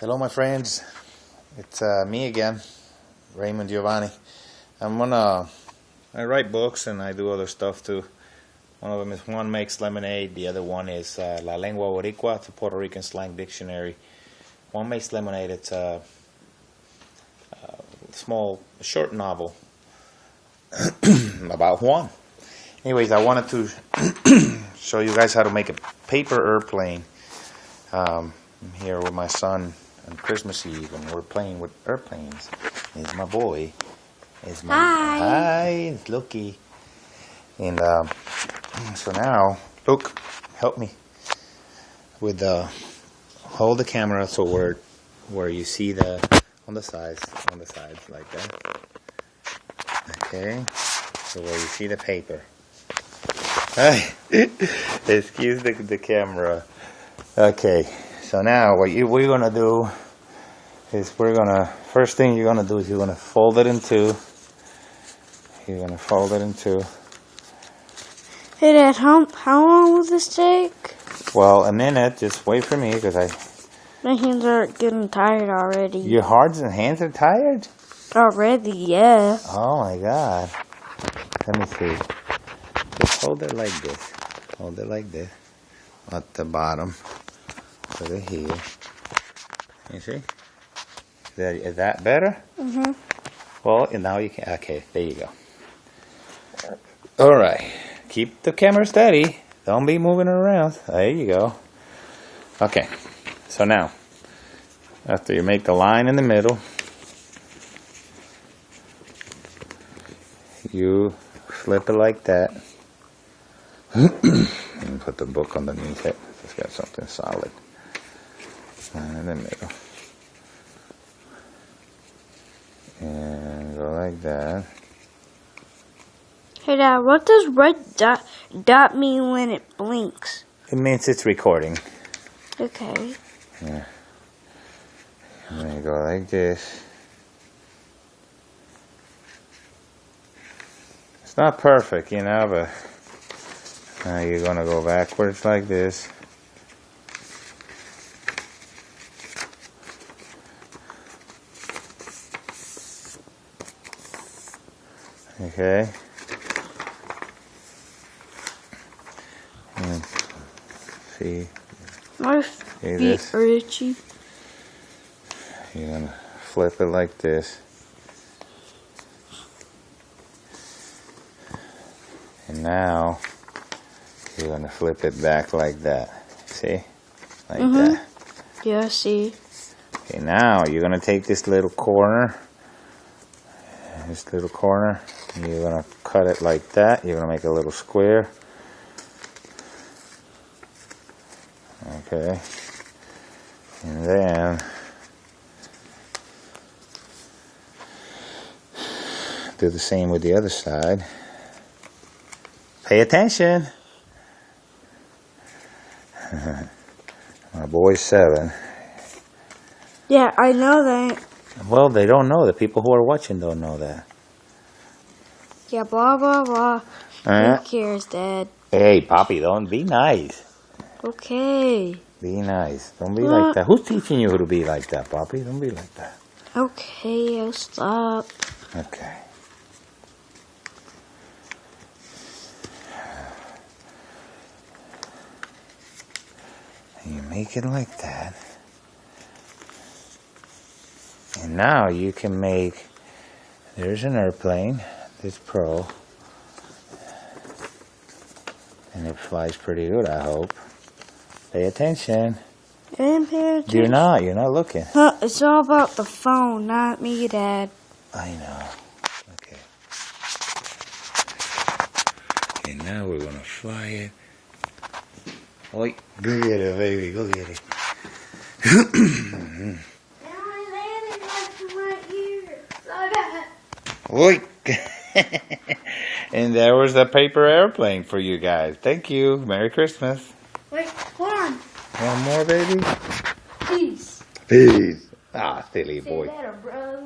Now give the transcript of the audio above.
Hello, my friends. It's me again, Raymond Giovanni. I write books and I do other stuff too. One of them is One Makes Lemonade. The other one is La Lengua Boricua. It's a Puerto Rican slang dictionary. One Makes Lemonade. It's a small, short novel about Juan. Anyways, I wanted to show you guys how to make a paper airplane. I'm here with my son on Christmas Eve, and we're playing with airplanes. It's my boy. Hi, it's Loki. And so now, look, help me with hold the camera so where you see on the sides like that. Okay, so where you see the paper. Excuse the camera. Okay, so now what we're gonna do is first thing you're gonna do is you're gonna fold it in two. Hey Dad, how long will this take? Well, a minute. Just wait for me because My hands are getting tired already. your hands are tired. Already, yeah. Oh my God. Let me see. Just hold it like this. Hold it like this. At the bottom. Put it here. You see? Is that better? Mm-hmm. Well, and now you can. Okay, there you go. All right. Keep the camera steady. Don't be moving it around. There you go. Okay. So now, after you make the line in the middle, you flip it like that. And put the book underneath it. It's got something solid. And in the middle. And go like that. Hey Dad, what does red dot mean when it blinks? It means it's recording. Okay. Yeah. And then you go like this. It's not perfect, but now you're going to go backwards like this. Okay. And see. My feet are itchy. You're going to flip it like this. And now you're going to flip it back like that. See? Like that. Yeah, I see. Okay, now you're going to take this little corner. And you're going to cut it like that. You're going to make a little square. Okay. And then do the same with the other side. Pay attention. My boy's 7. Yeah, I know that. Well, they don't know. The people who are watching don't know that. Yeah, blah, blah, blah. Who cares, Dad? Hey, Poppy, don't be nice. Okay. Be nice. Don't be like that. Who's teaching you to be like that, Poppy? Don't be like that. Okay, I'll stop. Okay. You make it like that. And now you can make, there's an airplane, this Pro. And it flies pretty good, I hope. Pay attention. And pay attention. You're not looking. It's all about the phone, not me, Dad. I know. Okay. And now we're going to fly it. Oi, go get it, baby, go get it. Oi. And there was the paper airplane for you guys. Thank you. Merry Christmas. Wait, hold on. One more, baby? Peace. Peace. Ah, silly boy. Say better, bro.